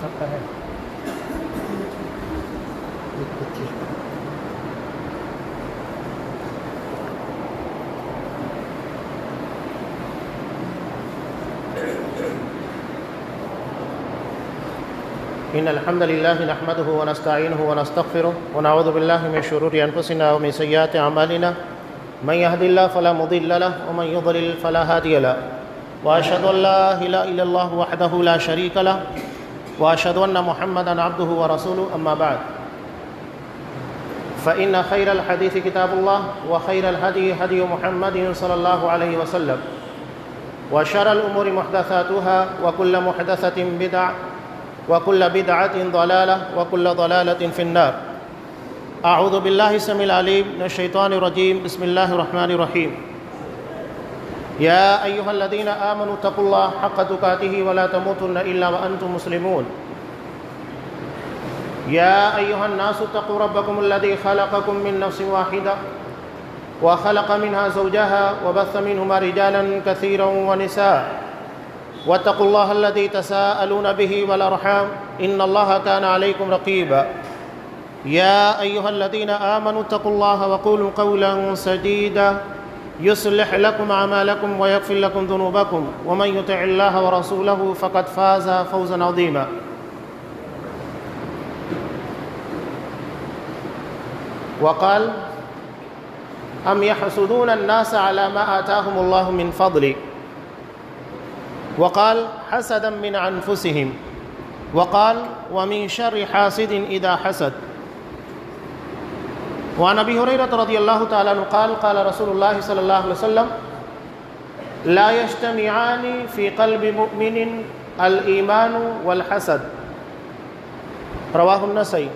سکتا ہے إن الحمد لله نحمده ونستعينه ونستغفره ونعوذ بالله من شرور أنفسنا ومن سيئات أعمالنا من يهد الله فلا مضل له ومن يضلل فلا هادي له وأشهد أن لا إله إلا الله وحده لا شريك له وأشهد أن محمدا عبده ورسوله أما بعد فإن خير الحديث كتاب الله وخير الهدي هدي محمد صلى الله عليه وسلم وشر الأمور محدثاتها وكل محدثة بدعة وكل بدعة ضلالة وكل ضلالة في النار أعوذ بالله السميع العليم من الشيطان الرجيم بسم الله الرحمن الرحيم يا أيها الذين آمنوا اتقوا الله حق تقاته ولا تموتن إلا وأنتم مسلمون يا أيها الناس اتقوا ربكم الذي خلقكم من نفس واحدة وخلق منها زوجها وبث منهما رجالا كثيرا ونساء واتقوا الله الذي تساءلون به والأرحام إن الله كان عليكم رقيبا يا أيها الذين آمنوا اتقوا الله وقولوا قولا سديدا يصلح لكم أعمالكم ويغفر لكم ذنوبكم ومن يطع الله ورسوله فقد فاز فوزا عظيما وقال أم يحسدون الناس على ما آتاهم الله من فضله وقال حسدا من أنفسهم وقال ومن شر حاسد إذا حسد وعن أبي هريرة رضي الله تعالى عنه قال قال رسول الله صلى الله عليه وسلم لا يجتمعان في قلب مؤمن الإيمان والحسد رواه النسائي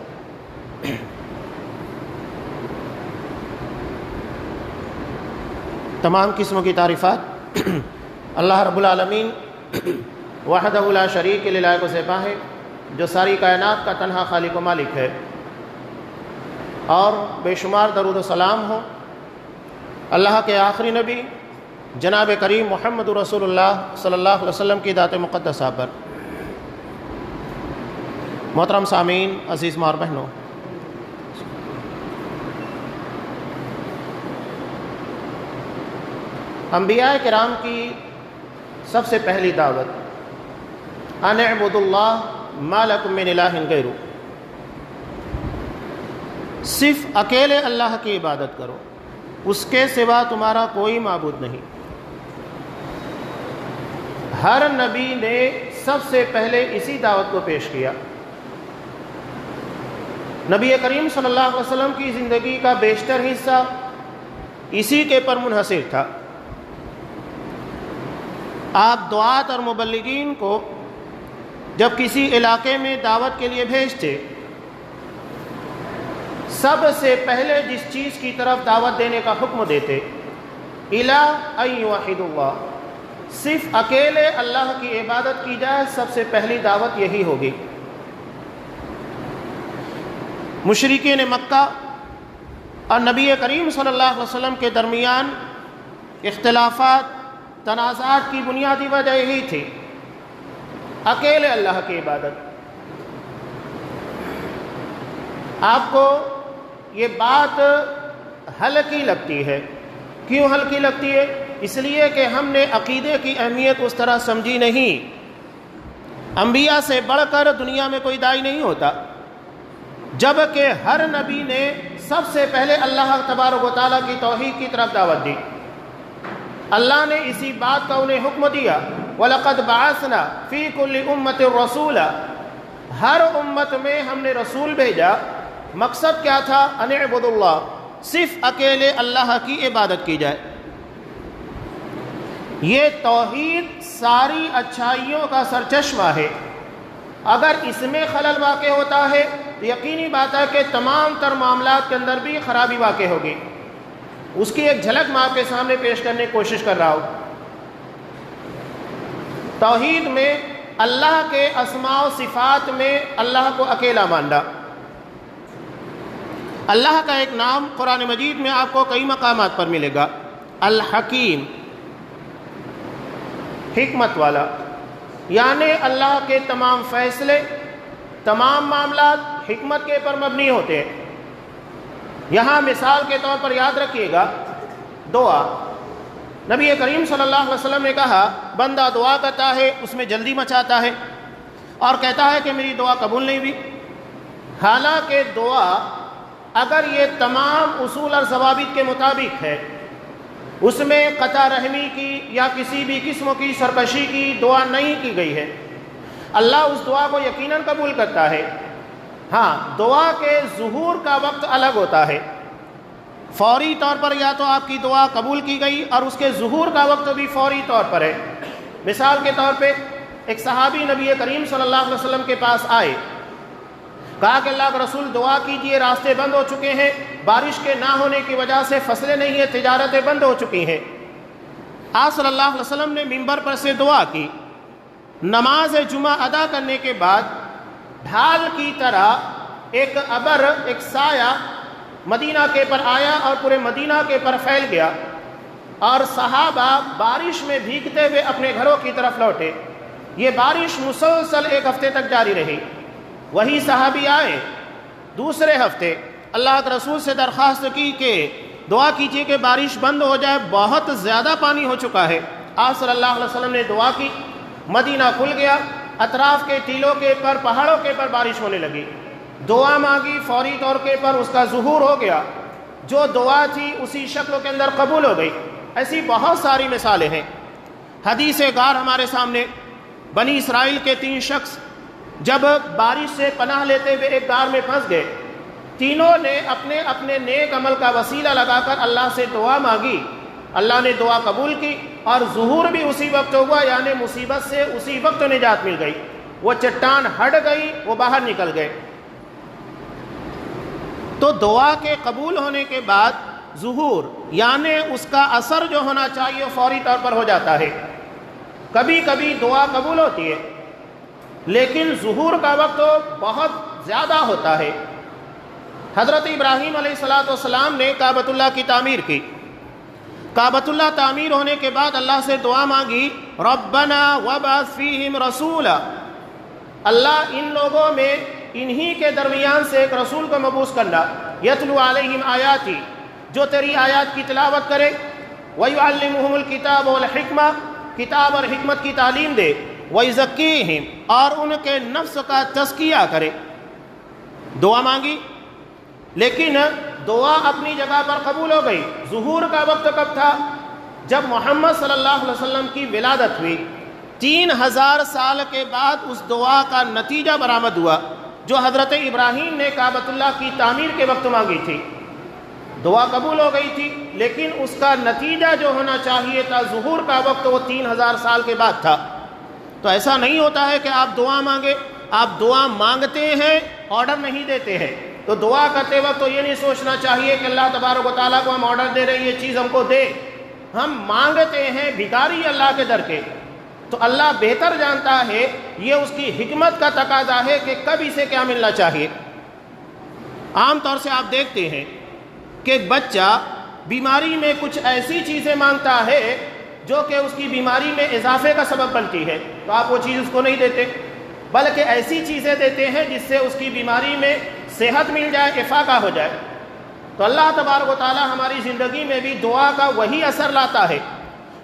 تمام قسموں کی تعریفات اللہ رب العالمین وحدہ لا شریک کے لائق و سپاہ ہے جو ساری کائنات کا تنہا خالق و مالک ہے، اور بے شمار درود و سلام ہو اللہ کے آخری نبی جناب کریم محمد رسول اللہ صلی اللہ علیہ وسلم کی ذات مقدسہ پر۔ محترم سامعین، عزیز ماں اور بہنوں، انبیاء کرام کی سب سے پہلی دعوت ان اعبدوا اللہ ما لکم من الہ غیرہ، صرف اکیلے اللہ کی عبادت کرو، اس کے سوا تمہارا کوئی معبود نہیں۔ ہر نبی نے سب سے پہلے اسی دعوت کو پیش کیا۔ نبی کریم صلی اللہ علیہ وسلم کی زندگی کا بیشتر حصہ اسی کے پر منحصر تھا۔ آپ دعات اور مبلغین کو جب کسی علاقے میں دعوت کے لیے بھیجتے، سب سے پہلے جس چیز کی طرف دعوت دینے کا حکم دیتے، اِلَىٰ أَن يُوَحِّدُوا اللَّهَ، صرف اکیلے اللہ کی عبادت کی جائے، سب سے پہلی دعوت یہی ہوگی۔ مشرکین مکہ اور نبی کریم صلی اللہ علیہ وسلم کے درمیان اختلافات، تنازعات کی بنیادی وجہ یہی تھی، اکیلے اللہ کی عبادت۔ آپ کو یہ بات ہلکی لگتی ہے، کیوں ہلکی لگتی ہے؟ اس لیے کہ ہم نے عقیدے کی اہمیت اس طرح سمجھی نہیں۔ انبیاء سے بڑھ کر دنیا میں کوئی داعی نہیں ہوتا، جبکہ ہر نبی نے سب سے پہلے اللہ تبارک و تعالیٰ کی توحید کی طرف دعوت دی۔ اللہ نے اسی بات کا انہیں حکم دیا، وَلَقَدْ بَعَثْنَا فِي كُلِّ أُمَّةٍ رَسُولًا، ہر امت میں ہم نے رسول بھیجا۔ مقصد کیا تھا؟ أَنِ اعْبُدُوا اللَّهَ، صرف اکیلے اللہ کی عبادت کی جائے۔ یہ توحید ساری اچھائیوں کا سرچشمہ ہے، اگر اس میں خلل واقع ہوتا ہے تو یقینی بات ہے کہ تمام تر معاملات کے اندر بھی خرابی واقع ہوگی۔ اس کی ایک جھلک میں آپ کے سامنے پیش کرنے کی کوشش کر رہا ہوں۔ توحید میں اللہ کے اسماء و صفات میں اللہ کو اکیلا ماننا۔ اللہ کا ایک نام قرآن مجید میں آپ کو کئی مقامات پر ملے گا، الحکیم، حکمت والا، یعنی اللہ کے تمام فیصلے تمام معاملات حکمت کے پر مبنی ہوتے ہیں۔ یہاں مثال کے طور پر یاد رکھیے گا دعا، نبی کریم صلی اللہ علیہ وسلم نے کہا بندہ دعا کرتا ہے اس میں جلدی مچاتا ہے اور کہتا ہے کہ میری دعا قبول نہیں ہوئی۔ حالانکہ دعا اگر یہ تمام اصول اور ضوابط کے مطابق ہے، اس میں قطع رحمی کی یا کسی بھی قسم کی سرکشی کی دعا نہیں کی گئی ہے، اللہ اس دعا کو یقیناً قبول کرتا ہے۔ ہاں، دعا کے ظہور کا وقت الگ ہوتا ہے، فوری طور پر یا تو آپ کی دعا قبول کی گئی اور اس کے ظہور کا وقت بھی فوری طور پر ہے۔ مثال کے طور پہ ایک صحابی نبی کریم صلی اللہ علیہ وسلم کے پاس آئے، کہا کہ اللہ کے رسول دعا کیجئے، راستے بند ہو چکے ہیں، بارش کے نہ ہونے کی وجہ سے فصلیں نہیں ہیں، تجارتیں بند ہو چکی ہیں۔ آپ صلی اللہ علیہ وسلم نے منبر پر سے دعا کی۔ نماز جمعہ ادا کرنے کے بعد ڈھال کی طرح ایک ابر، ایک سایہ مدینہ کے پر آیا اور پورے مدینہ کے پر پھیل گیا، اور صحابہ بارش میں بھیگتے ہوئے اپنے گھروں کی طرف لوٹے۔ یہ بارش مسلسل ایک ہفتے تک جاری رہی۔ وہی صحابی آئے دوسرے ہفتے، اللہ کے رسول سے درخواست کی کہ دعا کیجیے کہ بارش بند ہو جائے، بہت زیادہ پانی ہو چکا ہے۔ آپ صلی اللہ علیہ وسلم نے دعا کی، مدینہ کھل گیا، اطراف کے ٹیلوں کے پر، پہاڑوں کے پر بارش ہونے لگی۔ دعا مانگی، فوری طور کے پر اس کا ظہور ہو گیا، جو دعا تھی اسی شکل کے اندر قبول ہو گئی۔ ایسی بہت ساری مثالیں ہیں۔ حدیث گار ہمارے سامنے، بنی اسرائیل کے 3 شخص جب بارش سے پناہ لیتے ہوئے ایک غار میں پھنس گئے، تینوں نے اپنے اپنے نیک عمل کا وسیلہ لگا کر اللہ سے دعا مانگی، اللہ نے دعا قبول کی اور ظہور بھی اسی وقت ہوا، یعنی مصیبت سے اسی وقت نجات مل گئی، وہ چٹان ہٹ گئی، وہ باہر نکل گئے۔ تو دعا کے قبول ہونے کے بعد ظہور، یعنی اس کا اثر جو ہونا چاہیے وہ فوری طور پر ہو جاتا ہے۔ کبھی کبھی دعا قبول ہوتی ہے لیکن ظہور کا وقت بہت زیادہ ہوتا ہے۔ حضرت ابراہیم علیہ السلام نے کعبۃ اللہ کی تعمیر کی۔ کعبۃ اللہ تعمیر ہونے کے بعد اللہ سے دعا مانگی، ربنا وابعث فیہم رسولا، اللہ ان لوگوں میں انہی کے درمیان سے ایک رسول کو مبعوث کرنا، یتلو علیہم آیاتی، جو تیری آیات کی تلاوت کرے، ویعلمہم الکتاب والحکمہ، کتاب اور حکمت کی تعلیم دے، ویزکیہم، اور ان کے نفس کا تزکیہ کرے۔ دعا مانگی لیکن دعا اپنی جگہ پر قبول ہو گئی۔ ظہور کا وقت کب تھا؟ جب محمد صلی اللہ علیہ وسلم کی ولادت ہوئی، 3000 سال کے بعد اس دعا کا نتیجہ برآمد ہوا جو حضرت ابراہیم نے کعبۃ اللہ کی تعمیر کے وقت مانگی تھی۔ دعا قبول ہو گئی تھی لیکن اس کا نتیجہ جو ہونا چاہیے تھا، ظہور کا وقت، وہ 3000 سال کے بعد تھا۔ تو ایسا نہیں ہوتا ہے کہ آپ دعا مانگے، آپ دعا مانگتے ہیں، آرڈر نہیں دیتے ہیں۔ تو دعا کرتے وقت تو یہ نہیں سوچنا چاہیے کہ اللہ تبارک و تعالیٰ کو ہم آرڈر دے رہے ہیں یہ چیز ہم کو دے، ہم مانگتے ہیں بھکاری اللہ کے در کے۔ تو اللہ بہتر جانتا ہے، یہ اس کی حکمت کا تقاضا ہے کہ کب اسے کیا ملنا چاہیے۔ عام طور سے آپ دیکھتے ہیں کہ بچہ بیماری میں کچھ ایسی چیزیں مانگتا ہے جو کہ اس کی بیماری میں اضافے کا سبب بنتی ہے، تو آپ وہ چیز اس کو نہیں دیتے، بلکہ ایسی چیزیں دیتے ہیں جس سے اس کی بیماری میں صحت مل جائے، افاقہ ہو جائے۔ تو اللہ تبارک و تعالیٰ ہماری زندگی میں بھی دعا کا وہی اثر لاتا ہے،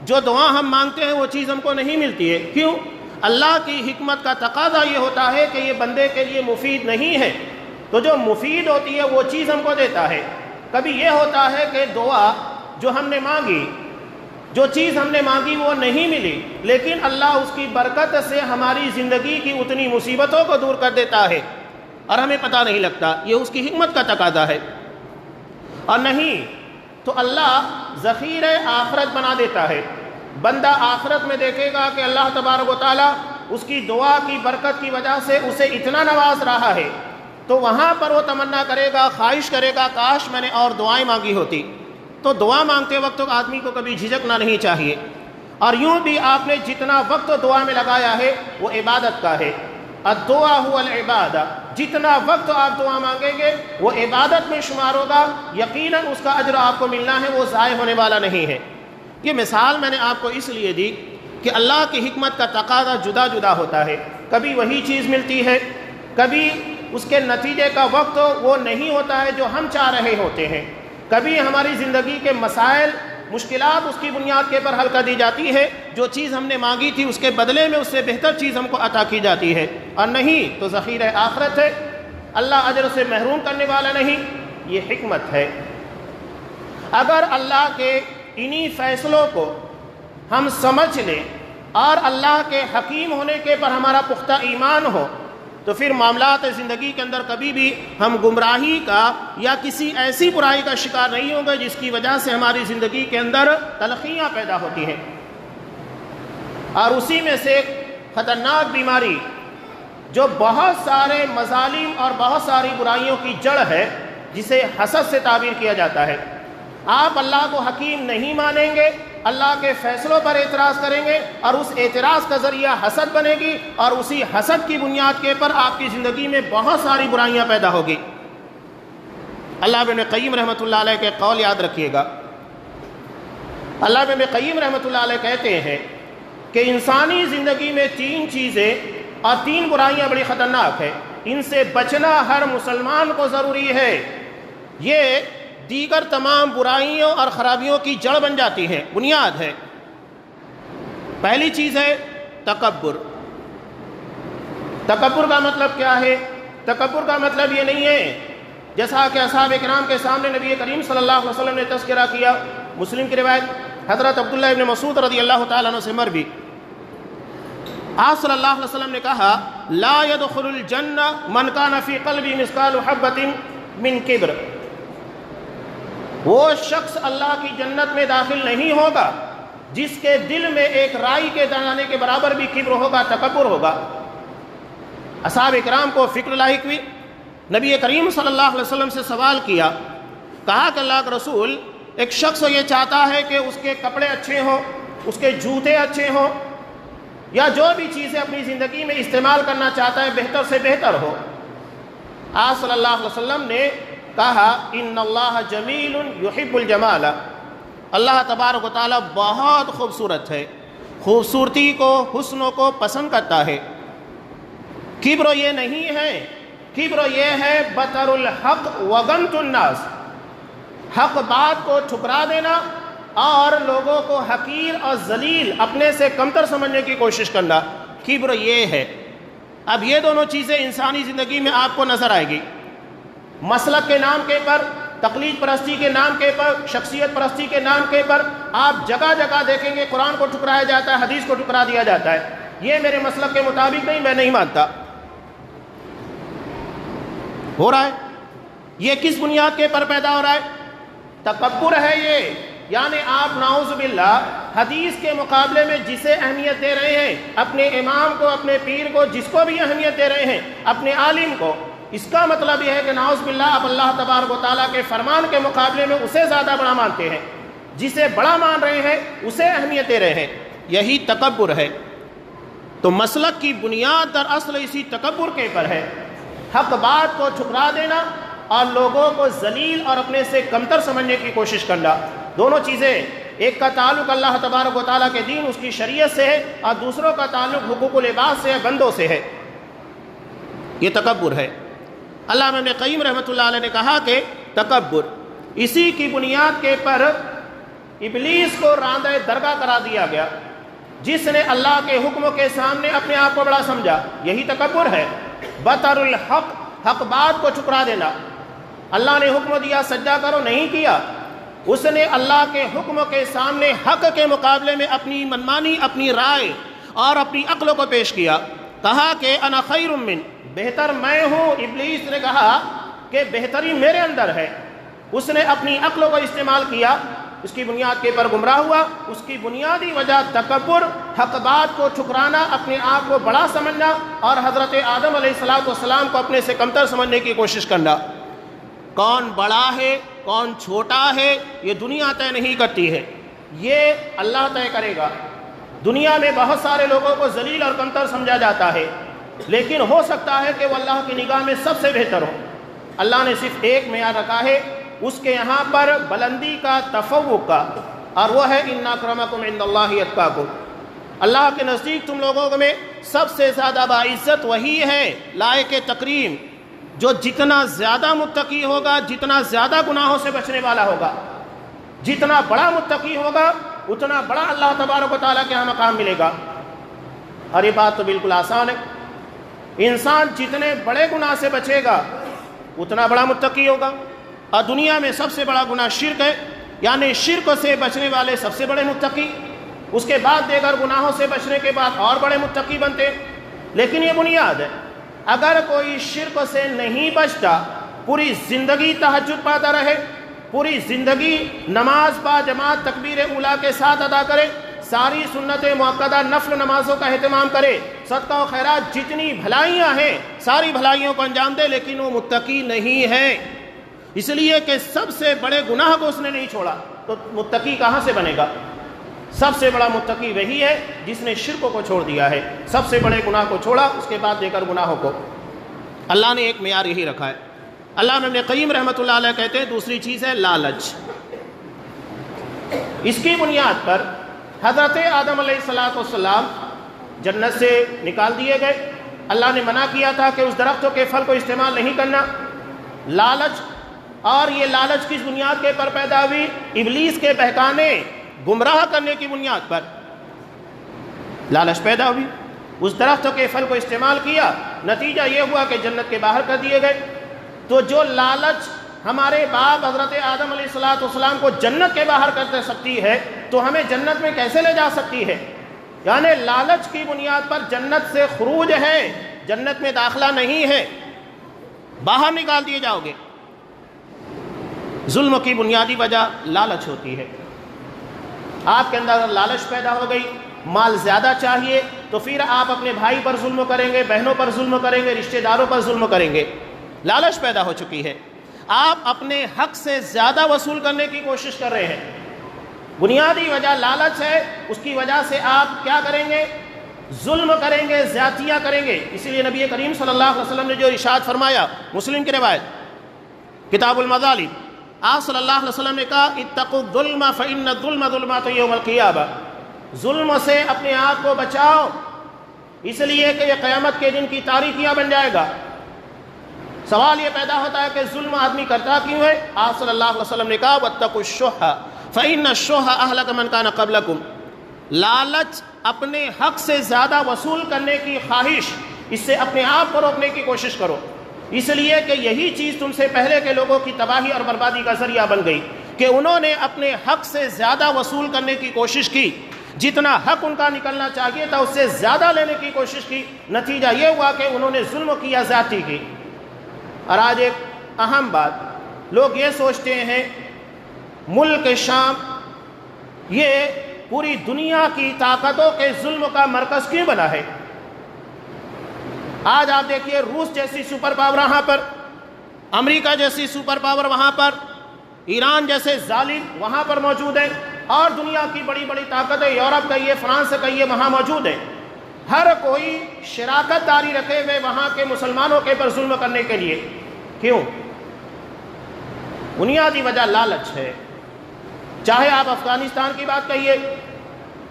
جو دعا ہم مانگتے ہیں وہ چیز ہم کو نہیں ملتی ہے۔ کیوں؟ اللہ کی حکمت کا تقاضا یہ ہوتا ہے کہ یہ بندے کے لیے مفید نہیں ہے، تو جو مفید ہوتی ہے وہ چیز ہم کو دیتا ہے۔ کبھی یہ ہوتا ہے کہ دعا جو ہم نے مانگی، جو چیز ہم نے مانگی وہ نہیں ملی، لیکن اللہ اس کی برکت سے ہماری زندگی کی اتنی مصیبتوں کو دور کر دیتا ہے اور ہمیں پتہ نہیں لگتا، یہ اس کی حکمت کا تقاضا ہے۔ اور نہیں تو اللہ ذخیرہ آخرت بنا دیتا ہے، بندہ آخرت میں دیکھے گا کہ اللہ تبارک و تعالیٰ اس کی دعا کی برکت کی وجہ سے اسے اتنا نواز رہا ہے، تو وہاں پر وہ تمنا کرے گا، خواہش کرے گا کاش میں نے اور دعائیں مانگی ہوتی۔ تو دعا مانگتے وقت آدمی کو کبھی جھجکنا نہیں چاہیے۔ اور یوں بھی آپ نے جتنا وقت دعا میں لگایا ہے وہ عبادت کا ہے، الدعا هو العبادہ، جتنا وقت آپ دعا مانگیں گے وہ عبادت میں شمار ہوگا، یقیناً اس کا اجر آپ کو ملنا ہے، وہ ضائع ہونے والا نہیں ہے۔ یہ مثال میں نے آپ کو اس لیے دی کہ اللہ کی حکمت کا تقاضا جدا جدا ہوتا ہے، کبھی وہی چیز ملتی ہے کبھی اس کے نتیجے کا وقت وہ نہیں ہوتا ہے جو ہم چاہ رہے ہوتے ہیں، کبھی ہماری زندگی کے مسائل مشکلات اس کی بنیاد کے پر حل کر دی جاتی ہے، جو چیز ہم نے مانگی تھی اس کے بدلے میں اس سے بہتر چیز ہم کو عطا کی جاتی ہے، اور نہیں تو ذخیرہ آخرت ہے، اللہ اجر سے محروم کرنے والا نہیں۔ یہ حکمت ہے۔ اگر اللہ کے انہی فیصلوں کو ہم سمجھ لیں اور اللہ کے حکیم ہونے کے پر ہمارا پختہ ایمان ہو، تو پھر معاملات زندگی کے اندر کبھی بھی ہم گمراہی کا یا کسی ایسی برائی کا شکار نہیں ہوں گے جس کی وجہ سے ہماری زندگی کے اندر تلخیاں پیدا ہوتی ہیں۔ اور اسی میں سے ایک خطرناک بیماری جو بہت سارے مظالم اور بہت ساری برائیوں کی جڑ ہے، جسے حسد سے تعبیر کیا جاتا ہے۔ آپ اللہ کو حکیم نہیں مانیں گے، اللہ کے فیصلوں پر اعتراض کریں گے، اور اس اعتراض کا ذریعہ حسد بنے گی، اور اسی حسد کی بنیاد کے پر آپ کی زندگی میں بہت ساری برائیاں پیدا ہوگی۔ اللہ ابن قیم رحمۃ اللہ علیہ کے قول یاد رکھیے گا۔ اللہ ابن قیم رحمۃ اللہ علیہ کہتے ہیں کہ انسانی زندگی میں 3 چیزیں اور 3 برائیاں بڑی خطرناک ہیں، ان سے بچنا ہر مسلمان کو ضروری ہے۔ یہ دیگر تمام برائیوں اور خرابیوں کی جڑ بن جاتی ہے، بنیاد ہے۔ پہلی چیز ہے تکبر۔ تکبر کا مطلب کیا ہے؟ تکبر کا مطلب یہ نہیں ہے جیسا کہ اصحاب کرام کے سامنے نبی کریم صلی اللہ علیہ وسلم نے تذکرہ کیا، مسلم کی روایت حضرت عبداللہ ابن مسعود رضی اللہ تعالیٰ عنہ سے مروی، آپ صلی اللہ علیہ وسلم نے کہا لا يدخل الجنہ من کان فی قلبی مثقال حبۃ من کبر، وہ شخص اللہ کی جنت میں داخل نہیں ہوگا جس کے دل میں ایک رائی کے دانے کے برابر بھی کبر ہوگا، تکبر ہوگا۔ اصحاب اکرام کو فکر لاحق ہوئی، نبی کریم صلی اللہ علیہ وسلم سے سوال کیا، کہا کہ اللہ کا رسول، ایک شخص یہ چاہتا ہے کہ اس کے کپڑے اچھے ہوں، اس کے جوتے اچھے ہوں، یا جو بھی چیزیں اپنی زندگی میں استعمال کرنا چاہتا ہے بہتر سے بہتر ہو۔ آپ صلی اللہ علیہ وسلم نے کہا ان اللہ جمیل یحب الجمال، اللہ تبارک و تعالیٰ بہت خوبصورت ہے، خوبصورتی کو، حسن کو پسند کرتا ہے۔ کبر یہ نہیں ہے، کبر یہ ہے بطر الحق وغمط الناس، حق بات کو ٹھکرا دینا اور لوگوں کو حقیر اور ذلیل، اپنے سے کمتر سمجھنے کی کوشش کرنا، کبر یہ ہے۔ اب یہ دونوں چیزیں انسانی زندگی میں آپ کو نظر آئے گی۔ مسلک کے نام کے پر، تقلید پرستی کے نام کے پر، شخصیت پرستی کے نام کے پر آپ جگہ جگہ دیکھیں گے قرآن کو ٹھکرایا جاتا ہے، حدیث کو ٹھکرا دیا جاتا ہے، یہ میرے مسلک کے مطابق نہیں، میں نہیں مانتا۔ ہو رہا ہے یہ کس بنیاد کے پر پیدا ہو رہا ہے؟ تکبر ہے یہ، یعنی آپ نعوذ باللہ حدیث کے مقابلے میں جسے اہمیت دے رہے ہیں، اپنے امام کو، اپنے پیر کو، جس کو بھی اہمیت دے رہے ہیں، اپنے عالم کو، اس کا مطلب یہ ہے کہ نعوذ باللہ آپ اللہ تبارک و تعالیٰ کے فرمان کے مقابلے میں اسے زیادہ بڑا مانتے ہیں، جسے بڑا مان رہے ہیں اسے اہمیت دے رہے ہیں، یہی تکبر ہے۔ تو مسلک کی بنیاد در اصل اسی تکبر کے پر ہے، حق بات کو ٹھکرا دینا اور لوگوں کو ذلیل اور اپنے سے کمتر سمجھنے کی کوشش کرنا۔ دونوں چیزیں، ایک کا تعلق اللہ تبارک و تعالیٰ کے دین، اس کی شریعت سے ہے، اور دوسروں کا تعلق حقوق العباد سے ہے، بندوں سے ہے، یہ تکبر ہے۔ علامہ ابن قیم رحمۃ اللہ علیہ نے کہا کہ تکبر، اسی کی بنیاد کے پر ابلیس کو راندہ درگاہ قرار دیا گیا، جس نے اللہ کے حکموں کے سامنے اپنے آپ کو بڑا سمجھا، یہی تکبر ہے۔ بطر الحق، حق بات کو ٹھکرا دینا، اللہ نے حکم دیا سجدہ کرو، نہیں کیا، اس نے اللہ کے حکم کے سامنے حق کے مقابلے میں اپنی منمانی، اپنی رائے اور اپنی عقل کو پیش کیا، کہا کہ انا خیر من، بہتر میں ہوں۔ ابلیس نے کہا کہ بہتری میرے اندر ہے، اس نے اپنی عقل کو استعمال کیا، اس کی بنیاد کے پر گمراہ ہوا۔ اس کی بنیادی وجہ تکبر، حق بات کو ٹھکرانا، اپنے آپ کو بڑا سمجھنا اور حضرت آدم علیہ السلام کو اپنے سے کمتر سمجھنے کی کوشش کرنا۔ کون بڑا ہے کون چھوٹا ہے یہ دنیا طے نہیں کرتی ہے، یہ اللہ طے کرے گا۔ دنیا میں بہت سارے لوگوں کو ذلیل اور کمتر سمجھا جاتا ہے، لیکن ہو سکتا ہے کہ وہ اللہ کی نگاہ میں سب سے بہتر ہو۔ اللہ نے صرف ایک معیار رکھا ہے اس کے یہاں پر بلندی کا، تفوق کا، اور وہ ہے ان اکرمکم عند اللہ اتقاکم، اللہ کے نزدیک تم لوگوں میں سب سے زیادہ باعزت وہی ہے، لائق تکریم، جو جتنا زیادہ متقی ہوگا، جتنا زیادہ گناہوں سے بچنے والا ہوگا، جتنا بڑا متقی ہوگا اتنا بڑا اللہ تبارک و تعالیٰ کے ہاں مقام ملے گا۔ اور یہ بات تو بالکل آسان ہے، انسان جتنے بڑے گناہ سے بچے گا اتنا بڑا متقی ہوگا۔ اور دنیا میں سب سے بڑا گناہ شرک ہے، یعنی شرک سے بچنے والے سب سے بڑے متقی، اس کے بعد دیگر گناہوں سے بچنے کے بعد اور بڑے متقی بنتے۔ لیکن یہ بنیاد ہے، اگر کوئی شرک سے نہیں بچتا، پوری زندگی تہجد پاتا رہے، پوری زندگی نماز با جماعت تکبیر اولیٰ کے ساتھ ادا کرے، ساری سنت مؤکدہ نفل نمازوں کا اہتمام کرے، صدقہ و خیرات جتنی بھلائیاں ہیں ساری بھلائیوں کو انجام دے، لیکن وہ متقی نہیں ہے، اس لیے کہ سب سے بڑے گناہ کو اس نے نہیں چھوڑا، تو متقی کہاں سے بنے گا؟ سب سے بڑا متقی وہی ہے جس نے شرک کو چھوڑ دیا ہے، سب سے بڑے گناہ کو چھوڑا، اس کے بعد دیگر گناہوں کو۔ اللہ نے ایک معیار یہی رکھا ہے۔ علامہ ابن قیم رحمۃ اللہ علیہ کہتے ہیں دوسری چیز ہے لالچ۔ اس کی بنیاد پر حضرت آدم علیہ السلام جنت سے نکال دیے گئے، اللہ نے منع کیا تھا کہ اس درختوں کے پھل کو استعمال نہیں کرنا۔ لالچ، اور یہ لالچ کس بنیاد کے پر پیدا ہوئی؟ ابلیس کے بہکانے، گمراہ کرنے کی بنیاد پر لالچ پیدا ہوئی، اس درختوں کے پھل کو استعمال کیا، نتیجہ یہ ہوا کہ جنت کے باہر کر دیے گئے۔ تو جو لالچ ہمارے باپ حضرت آدم علیہ السلام کو جنت کے باہر کر سکتی ہے تو ہمیں جنت میں کیسے لے جا سکتی ہے؟ یعنی لالچ کی بنیاد پر جنت سے خروج ہے، جنت میں داخلہ نہیں ہے، باہر نکال دیے جاؤ گے۔ ظلم کی بنیادی وجہ لالچ ہوتی ہے۔ آپ کے اندر لالچ پیدا ہو گئی، مال زیادہ چاہیے، تو پھر آپ اپنے بھائی پر ظلم کریں گے، بہنوں پر ظلم کریں گے، رشتہ داروں پر ظلم کریں گے، لالچ پیدا ہو چکی ہے۔ آپ اپنے حق سے زیادہ وصول کرنے کی کوشش کر رہے ہیں، بنیادی وجہ لالچ ہے، اس کی وجہ سے آپ کیا کریں گے؟ ظلم کریں گے، زیادتیاں کریں گے۔ اسی لیے نبی کریم صلی اللہ علیہ وسلم نے جو ارشاد فرمایا، مسلم کی روایت کتاب المظالم، آپ صلی اللہ علیہ وسلم نے کہا اتقوا الظلم فإن الظلم ظلمات یوم القیامہ، ظلم سے اپنے آپ کو بچاؤ، اس لیے کہ یہ قیامت کے دن کی تاریکیاں بن جائے گا۔ سوال یہ پیدا ہوتا ہے کہ ظلم آدمی کرتا کیوں ہے؟ آپ صلی اللہ علیہ وسلم نے کہا واتقوا الشح فإن الشح أهلك من كان قبلكم، لالچ، اپنے حق سے زیادہ وصول کرنے کی خواہش، اس سے اپنے آپ کو روکنے کی کوشش کرو، اس لیے کہ یہی چیز تم سے پہلے کے لوگوں کی تباہی اور بربادی کا ذریعہ بن گئی کہ انہوں نے اپنے حق سے زیادہ وصول کرنے کی کوشش کی، جتنا حق ان کا نکلنا چاہیے تھا اس سے زیادہ لینے کی کوشش کی، نتیجہ یہ ہوا کہ انہوں نے ظلم کیا، زیادتی کی۔ اور آج ایک اہم بات، لوگ یہ سوچتے ہیں ملک شام یہ پوری دنیا کی طاقتوں کے ظلم کا مرکز کیوں بنا ہے؟ آج آپ دیکھیے روس جیسی سپر پاور وہاں پر، امریکہ جیسی سپر پاور وہاں پر، ایران جیسے ظالم وہاں پر موجود ہیں، اور دنیا کی بڑی بڑی طاقتیں، یورپ کا یہ، فرانس کا یہ، وہاں موجود ہیں۔ ہر کوئی شراکت داری رکھے ہوئے وہاں کے مسلمانوں کے پر ظلم کرنے کے لیے۔ کیوں؟ بنیادی وجہ لالچ ہے۔ چاہے آپ افغانستان کی بات کہیے،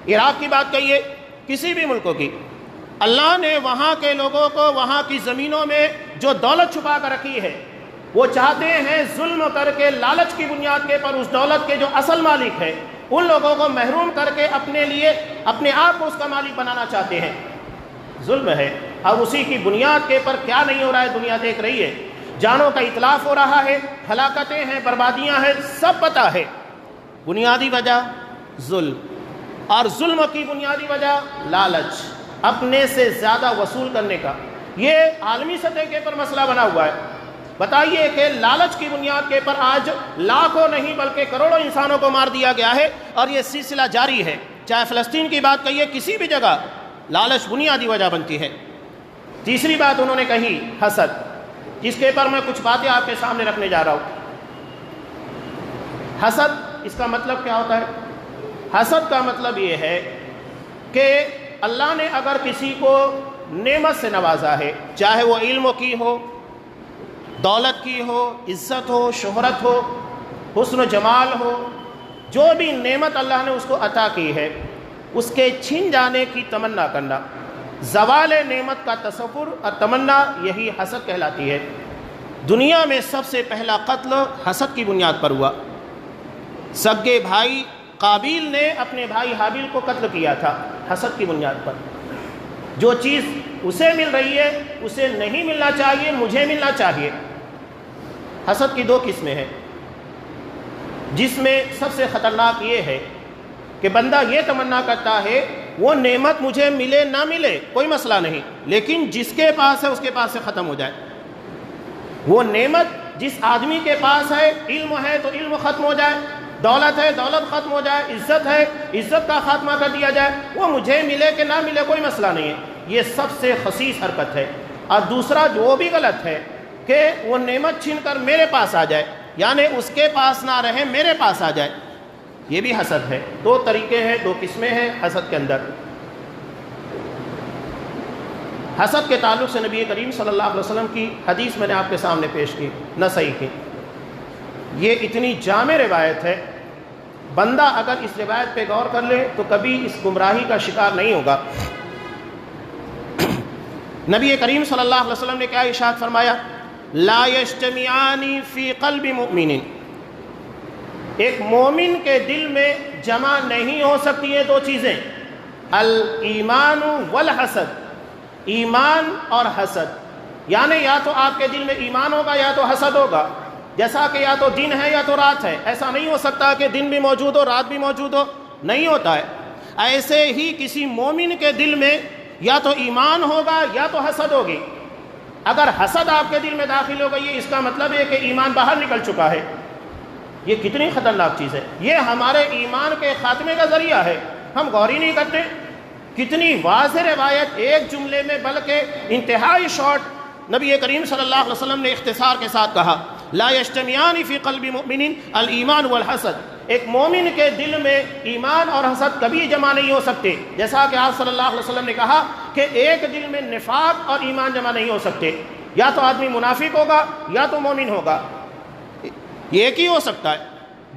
عراق کی بات کہیے، کسی بھی ملکوں کی، اللہ نے وہاں کے لوگوں کو وہاں کی زمینوں میں جو دولت چھپا کر رکھی ہے، وہ چاہتے ہیں ظلم کر کے، لالچ کی بنیاد کے پر اس دولت کے جو اصل مالک ہے ان لوگوں کو محروم کر کے اپنے لیے، اپنے آپ کو اس کا مالک بنانا چاہتے ہیں۔ ظلم ہے، اور اسی کی بنیاد کے پر کیا نہیں ہو رہا ہے، دنیا دیکھ رہی ہے، جانوں کا اتلاف ہو رہا ہے، ہلاکتیں ہیں، بربادیاں ہیں، سب پتہ ہے۔ بنیادی وجہ ظلم، اور ظلم کی بنیادی وجہ لالچ، اپنے سے زیادہ وصول کرنے کا۔ یہ عالمی سطح کے پر مسئلہ بنا ہوا ہے۔ بتائیے کہ لالچ کی بنیاد کے پر آج لاکھوں نہیں بلکہ کروڑوں انسانوں کو مار دیا گیا ہے، اور یہ سلسلہ جاری ہے۔ چاہے فلسطین کی بات کہیے، کسی بھی جگہ لالچ بنیادی وجہ بنتی ہے۔ تیسری بات انہوں نے کہی حسد، جس کے پر میں کچھ باتیں آپ کے سامنے رکھنے جا رہا ہوں۔ حسد، اس کا مطلب کیا ہوتا ہے؟ حسد کا مطلب یہ ہے کہ اللہ نے اگر کسی کو نعمت سے نوازا ہے، چاہے وہ علم کی ہو، دولت کی ہو، عزت ہو، شہرت ہو، حسن و جمال ہو، جو بھی نعمت اللہ نے اس کو عطا کی ہے، اس کے چھن جانے کی تمنا کرنا، زوال نعمت کا تصور اور تمنا یہی حسد کہلاتی ہے۔ دنیا میں سب سے پہلا قتل حسد کی بنیاد پر ہوا۔ سگے بھائی قابیل نے اپنے بھائی حابیل کو قتل کیا تھا حسد کی بنیاد پر۔ جو چیز اسے مل رہی ہے اسے نہیں ملنا چاہیے، مجھے ملنا چاہیے۔ حسد کی دو قسمیں ہیں، جس میں سب سے خطرناک یہ ہے کہ بندہ یہ تمنا کرتا ہے وہ نعمت مجھے ملے نہ ملے کوئی مسئلہ نہیں، لیکن جس کے پاس ہے اس کے پاس سے ختم ہو جائے۔ وہ نعمت جس آدمی کے پاس ہے، علم ہے تو علم ختم ہو جائے، دولت ہے دولت ختم ہو جائے، عزت ہے عزت کا خاتمہ کر دیا جائے، وہ مجھے ملے کہ نہ ملے کوئی مسئلہ نہیں ہے۔ یہ سب سے خسیس حرکت ہے۔ اور دوسرا جو بھی غلط ہے کہ وہ نعمت چھین کر میرے پاس آ جائے، یعنی اس کے پاس نہ رہے میرے پاس آ جائے، یہ بھی حسد ہے۔ دو طریقے ہیں، دو قسمیں ہیں حسد کے اندر۔ حسد کے تعلق سے نبی کریم صلی اللہ علیہ وسلم کی حدیث میں نے آپ کے سامنے پیش کی، نسائی کی۔ یہ اتنی جامع روایت ہے، بندہ اگر اس روایت پہ غور کر لے تو کبھی اس گمراہی کا شکار نہیں ہوگا۔ نبی کریم صلی اللہ علیہ وسلم نے کیا ارشاد فرمایا؟ لا یجتمعان فی قلب مؤمن، ایک مومن کے دل میں جمع نہیں ہو سکتی ہیں دو چیزیں، الایمان والحسد، ایمان اور حسد۔ یعنی یا تو آپ کے دل میں ایمان ہوگا یا تو حسد ہوگا، جیسا کہ یا تو دن ہے یا تو رات ہے۔ ایسا نہیں ہو سکتا کہ دن بھی موجود ہو رات بھی موجود ہو، نہیں ہوتا ہے۔ ایسے ہی کسی مومن کے دل میں یا تو ایمان ہوگا یا تو حسد ہوگی۔ اگر حسد آپ کے دل میں داخل ہو گئی ہے، اس کا مطلب ہے کہ ایمان باہر نکل چکا ہے۔ یہ کتنی خطرناک چیز ہے، یہ ہمارے ایمان کے خاتمے کا ذریعہ ہے، ہم غور ہی نہیں کرتے۔ کتنی واضح روایت ایک جملے میں، بلکہ انتہائی شارٹ نبی کریم صلی اللہ علیہ وسلم نے اختصار کے ساتھ کہا، لا یجتمعان فی قلب مؤمن الایمان والحسد، ایک مومن کے دل میں ایمان اور حسد کبھی جمع نہیں ہو سکتے۔ جیسا کہ آپ صلی اللہ علیہ وسلم نے کہا کہ ایک دل میں نفاق اور ایمان جمع نہیں ہو سکتے، یا تو آدمی منافق ہوگا یا تو مومن ہوگا، ایک ہی ہو سکتا ہے۔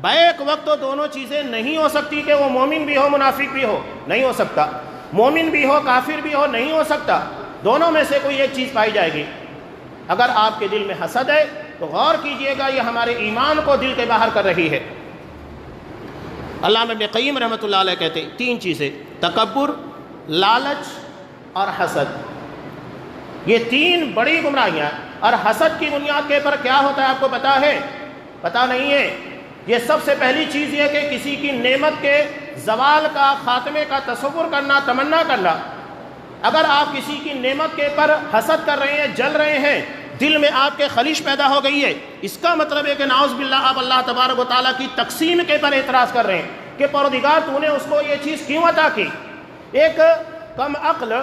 بیک وقت تو دونوں چیزیں نہیں ہو سکتی کہ وہ مومن بھی ہو منافق بھی ہو، نہیں ہو سکتا، مومن بھی ہو کافر بھی ہو، نہیں ہو سکتا، دونوں میں سے کوئی ایک چیز پائی جائے گی۔ اگر آپ کے دل میں حسد ہے تو غور کیجئے گا، یہ ہمارے ایمان کو دل کے باہر کر رہی ہے۔ علامہ ابن قیم رحمۃ اللہ علیہ کہتے ہیں تین چیزیں، تکبر، لالچ اور حسد، یہ تین بڑی گمراہیاں۔ اور حسد کی بنیاد کے پر کیا ہوتا ہے آپ کو پتا ہے؟ پتا نہیں ہے۔ یہ سب سے پہلی چیز یہ کہ کسی کی نعمت کے زوال کا، خاتمے کا تصور کرنا، تمنا کرنا۔ اگر آپ کسی کی نعمت کے پر حسد کر رہے ہیں، جل رہے ہیں، دل میں آپ کے خلیش پیدا ہو گئی ہے، اس کا مطلب ہے کہ نعوذ باللہ آپ اللہ تبارک و تعالیٰ کی تقسیم کے پر اعتراض کر رہے ہیں کہ پروردگار تو نے اس کو یہ چیز کیوں عطا کی۔ ایک کم عقل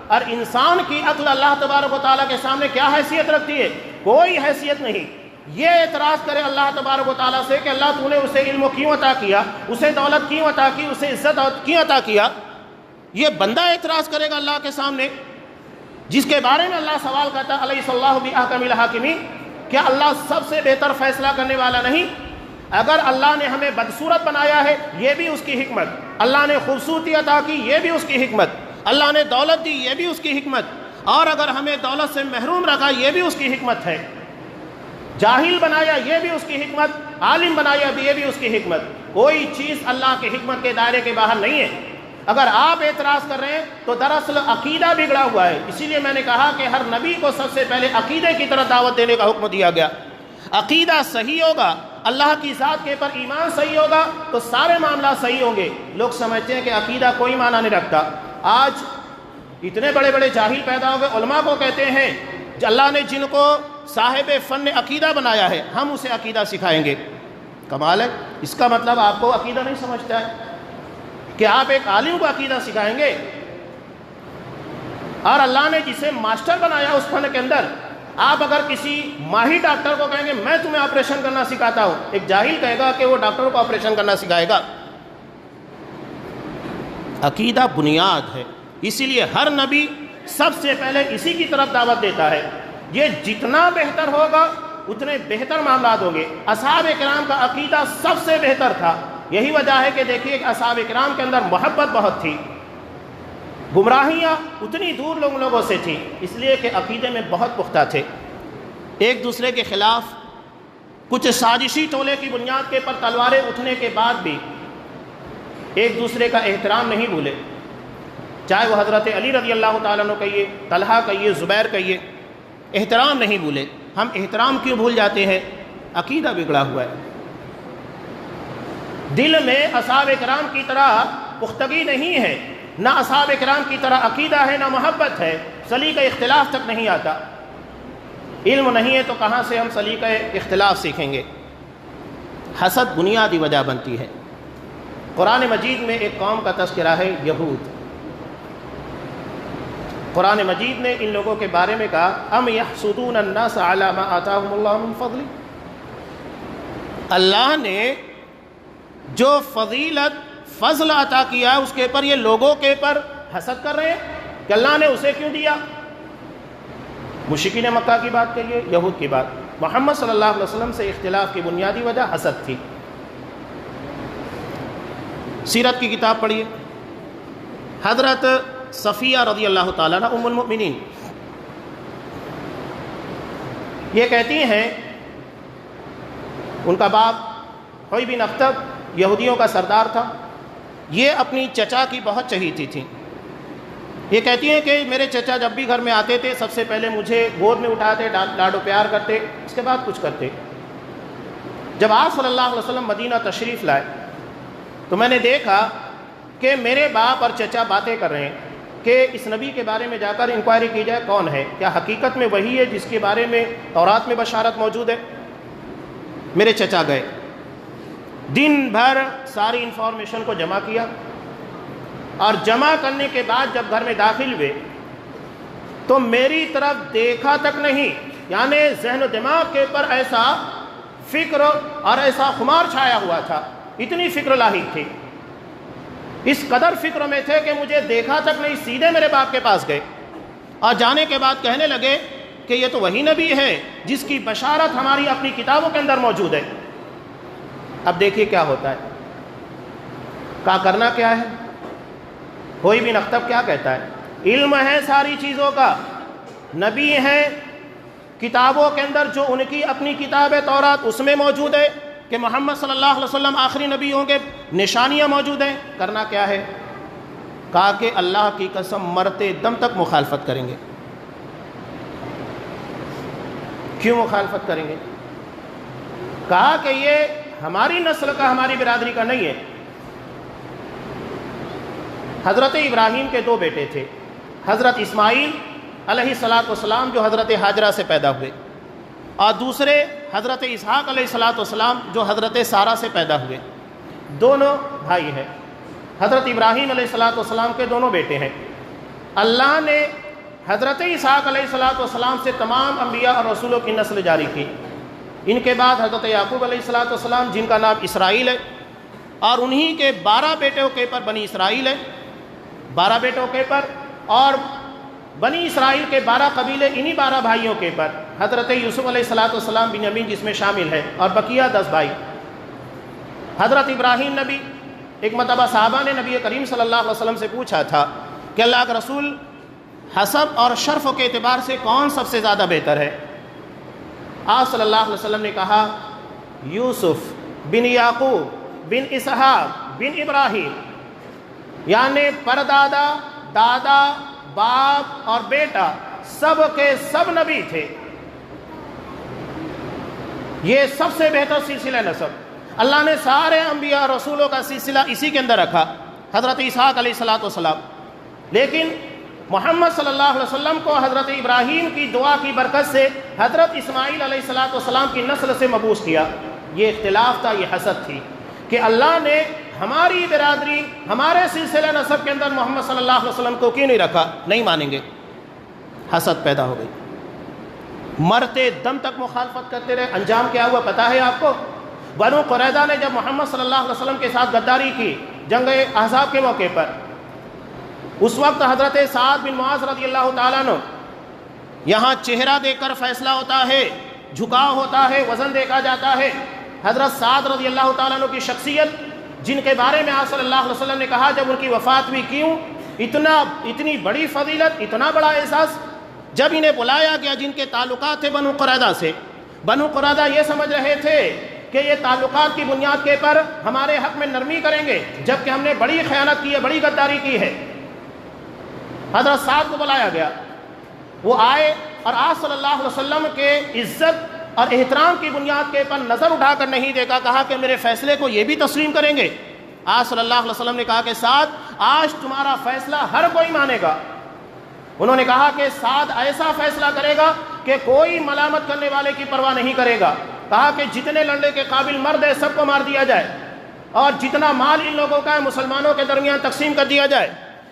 اور انسان کی عقل اللہ تبارک و تعالیٰ کے سامنے کیا حیثیت رکھتی ہے؟ کوئی حیثیت نہیں۔ یہ اعتراض کرے اللہ تبارک و تعالیٰ سے کہ اللہ تو نے اسے علم کیوں عطا کیا، اسے دولت کیوں عطا کی، اسے عزت کیوں عطا کیا، یہ بندہ اعتراض کرے گا اللہ کے سامنے، جس کے بارے میں اللہ سوال کرتا ہے الیس اللہ بأحکم الحاکمین، کیا اللہ سب سے بہتر فیصلہ کرنے والا نہیں؟ اگر اللہ نے ہمیں بدصورت بنایا ہے یہ بھی اس کی حکمت، اللہ نے خوبصورتی عطا کی یہ بھی اس کی حکمت، اللہ نے دولت دی یہ بھی اس کی حکمت، اور اگر ہمیں دولت سے محروم رکھا یہ بھی اس کی حکمت ہے، جاہل بنایا یہ بھی اس کی حکمت، عالم بنایا بھی یہ بھی اس کی حکمت۔ کوئی چیز اللہ کی حکمت کے دائرے کے باہر نہیں ہے۔ اگر آپ اعتراض کر رہے ہیں تو دراصل عقیدہ بگڑا ہوا ہے۔ اسی لیے میں نے کہا کہ ہر نبی کو سب سے پہلے عقیدے کی طرف دعوت دینے کا حکم دیا گیا۔ عقیدہ صحیح ہوگا، اللہ کی ذات کے پر ایمان صحیح ہوگا تو سارے معاملات صحیح ہوں گے۔ لوگ سمجھتے ہیں کہ عقیدہ کوئی معنی نہیں رکھتا۔ آج اتنے بڑے بڑے جاہل پیدا ہو گئے، علماء کو کہتے ہیں اللہ نے جن کو صاحب فن عقیدہ بنایا ہے ہم اسے عقیدہ سکھائیں گے۔ کمال ہے، اس کا مطلب آپ کو عقیدہ نہیں سمجھتا ہے کہ آپ ایک عالم کو عقیدہ سکھائیں گے؟ اور اللہ نے جسے ماسٹر بنایا اس فن کے اندر، آپ اگر کسی ماہر ڈاکٹر کو کہیں گے میں تمہیں آپریشن کرنا سکھاتا ہوں، ایک جاہل کہے گا کہ وہ ڈاکٹر کو آپریشن کرنا سکھائے گا۔ عقیدہ بنیاد ہے، اسی لیے ہر نبی سب سے پہلے اسی کی طرف دعوت دیتا ہے۔ یہ جتنا بہتر ہوگا اتنے بہتر معاملات ہوں گے۔ اصحاب کرام کا عقیدہ سب سے بہتر تھا، یہی وجہ ہے کہ دیکھیے کہ اصحاب کرام کے اندر محبت بہت تھی، گمراہیاں اتنی دور لوگوں سے تھیں، اس لیے کہ عقیدے میں بہت پختہ تھے، ایک دوسرے کے خلاف کچھ سازشی ٹولے کی بنیاد کے پر تلواریں اٹھنے کے بعد بھی ایک دوسرے کا احترام نہیں بھولے، چاہے وہ حضرت علی رضی اللہ تعالیٰ عنہ کہیے، طلحہ کہیے، زبیر کہیے، احترام نہیں بھولے۔ ہم احترام کیوں بھول جاتے ہیں؟ عقیدہ بگڑا ہوا ہے، دل میں اصحاب کرام کی طرح پختگی نہیں ہے، نہ اصحاب کرام کی طرح عقیدہ ہے، نہ محبت ہے، سلیقہ اختلاف تک نہیں آتا۔ علم نہیں ہے تو کہاں سے ہم سلیقہ اختلاف سیکھیں گے؟ حسد بنیادی وجہ بنتی ہے۔ قرآن مجید میں ایک قوم کا تذکرہ ہے، یہود۔ قرآن مجید نے ان لوگوں کے بارے میں کہا ام یحسدون الناس علی ما آتاہم اللہ من فضل، اللہ نے جو فضیلت فضل عطا کیا ہے اس کے پر یہ لوگوں کے پر حسد کر رہے ہیں کہ اللہ نے اسے کیوں دیا۔ مشرکین مکہ کی بات کریے، یہود کی بات، محمد صلی اللہ علیہ وسلم سے اختلاف کی بنیادی وجہ حسد تھی۔ سیرت کی کتاب پڑھیے، حضرت صفیہ رضی اللہ تعالیٰ عنہ ام المؤمنین یہ کہتی ہیں، ان کا باپ حوی بن اخطب یہودیوں کا سردار تھا، یہ اپنی چچا کی بہت چہیتی تھی۔ یہ کہتی ہیں کہ میرے چچا جب بھی گھر میں آتے تھے سب سے پہلے مجھے گود میں اٹھاتے، لاڈو پیار کرتے، اس کے بعد کچھ کرتے۔ جب آپ صلی اللہ علیہ وسلم مدینہ تشریف لائے تو میں نے دیکھا کہ میرے باپ اور چچا باتیں کر رہے ہیں کہ اس نبی کے بارے میں جا کر انکوائری کی جائے کون ہے، کیا حقیقت میں وہی ہے جس کے بارے میں تورات میں بشارت موجود ہے۔ میرے چچا گئے، دن بھر ساری انفارمیشن کو جمع کیا، اور جمع کرنے کے بعد جب گھر میں داخل ہوئے تو میری طرف دیکھا تک نہیں، یعنی ذہن و دماغ کے پر ایسا فکر اور ایسا خمار چھایا ہوا تھا، اتنی فکر لاحق تھی، اس قدر فکر میں تھے کہ مجھے دیکھا تک نہیں، سیدھے میرے باپ کے پاس گئے اور جانے کے بعد کہنے لگے کہ یہ تو وہی نبی ہے جس کی بشارت ہماری اپنی کتابوں کے اندر موجود ہے۔ اب دیکھیے کیا ہوتا ہے، کیا کرنا کیا ہے۔ حوی بن اخطب کیا کہتا ہے، علم ہے ساری چیزوں کا، نبی ہیں، کتابوں کے اندر جو ان کی اپنی کتاب ہے تورات اس میں موجود ہے کہ محمد صلی اللہ علیہ وسلم آخری نبی ہوں گے، نشانیاں موجود ہیں۔ کرنا کیا ہے؟ کہا کہ اللہ کی قسم مرتے دم تک مخالفت کریں گے۔ کیوں مخالفت کریں گے؟ کہا کہ یہ ہماری نسل کا، ہماری برادری کا نہیں ہے۔ حضرت ابراہیم کے دو بیٹے تھے، حضرت اسماعیل علیہ السلام جو حضرت ہاجرہ سے پیدا ہوئے، اور دوسرے حضرت اسحاق علیہ السلام جو حضرت سارہ سے پیدا ہوئے۔ دونوں بھائی ہیں، حضرت ابراہیم علیہ السلام کے دونوں بیٹے ہیں۔ اللہ نے حضرت اسحاق علیہ السلام سے تمام انبیاء اور رسولوں کی نسل جاری کی۔ ان کے بعد حضرت یعقوب علیہ السلام جن کا نام اسرائیل ہے، اور انہی کے 12 بیٹوں کے پر بنی اسرائیل ہے، 12 بیٹوں کے پر، اور بنی اسرائیل کے 12 قبیلے انہی 12 بھائیوں کے پر، حضرت یوسف علیہ السلام بنیامین جس میں شامل ہے، اور بقیہ 10 بھائی۔ حضرت ابراہیم نبی، ایک مرتبہ صحابہ نے نبی کریم صلی اللہ علیہ وسلم سے پوچھا تھا کہ اللہ کا رسول حسب اور شرف کے اعتبار سے کون سب سے زیادہ بہتر ہے؟ آپ صلی اللہ علیہ وسلم نے کہا یوسف بن یعقوب بن اسحاق بن ابراہیم، یعنی پردادا، دادا، باپ اور بیٹا سب کے سب نبی تھے، یہ سب سے بہتر سلسلہ نسب۔ اللہ نے سارے انبیاء اور رسولوں کا سلسلہ اسی کے اندر رکھا، حضرت اسحاق علیہ السلام، لیکن محمد صلی اللہ علیہ وسلم کو حضرت ابراہیم کی دعا کی برکت سے حضرت اسماعیل علیہ السلام کی نسل سے مبعوث کیا۔ یہ اختلاف تھا، یہ حسد تھی کہ اللہ نے ہماری برادری، ہمارے سلسلہ نسب کے اندر محمد صلی اللہ علیہ وسلم کو کیوں نہیں رکھا؟ نہیں مانیں گے۔ حسد پیدا ہو گئی، مرتے دم تک مخالفت کرتے رہے۔ انجام کیا ہوا پتہ ہے آپ کو؟ بنو قریظہ نے جب محمد صلی اللہ علیہ وسلم کے ساتھ غداری کی جنگ احزاب کے موقع پر، اس وقت حضرت سعد بن معاذ رضی اللہ تعالیٰ عنہ، یہاں چہرہ دیکھ کر فیصلہ ہوتا ہے، جھکاؤ ہوتا ہے، وزن دیکھا جاتا ہے۔ حضرت سعد رضی اللہ تعالیٰ عنہ کی شخصیت، جن کے بارے میں آپ صلی اللہ علیہ وسلم نے کہا جب ان کی وفات ہوئی، کیوں اتنی بڑی فضیلت، اتنا بڑا احساس. جب انہیں بلایا گیا جن کے تعلقات تھے بنو قریظہ سے، بنو قریظہ یہ سمجھ رہے تھے کہ یہ تعلقات کی بنیاد کے پر ہمارے حق میں نرمی کریں گے، جبکہ ہم نے بڑی خیانت کی ہے، بڑی غداری کی ہے. حضرت سعد کو بلایا گیا، وہ آئے اور آپ صلی اللہ علیہ وسلم کے عزت اور احترام کی بنیاد کے پر نظر اٹھا کر نہیں دیکھا، کہا کہ میرے فیصلے کو یہ بھی تسلیم کریں گے. آپ صلی اللہ علیہ وسلم نے کہا کہ سعد آج تمہارا فیصلہ ہر کوئی مانے گا. انہوں نے کہا کہ سعد ایسا فیصلہ کرے گا کہ کوئی ملامت کرنے والے کی پرواہ نہیں کرے گا. کہا کہ جتنے لڑنے کے قابل مرد ہیں سب کو مار دیا جائے، اور جتنا مال ان لوگوں کا ہے مسلمانوں کے درمیان تقسیم کر دیا جائے،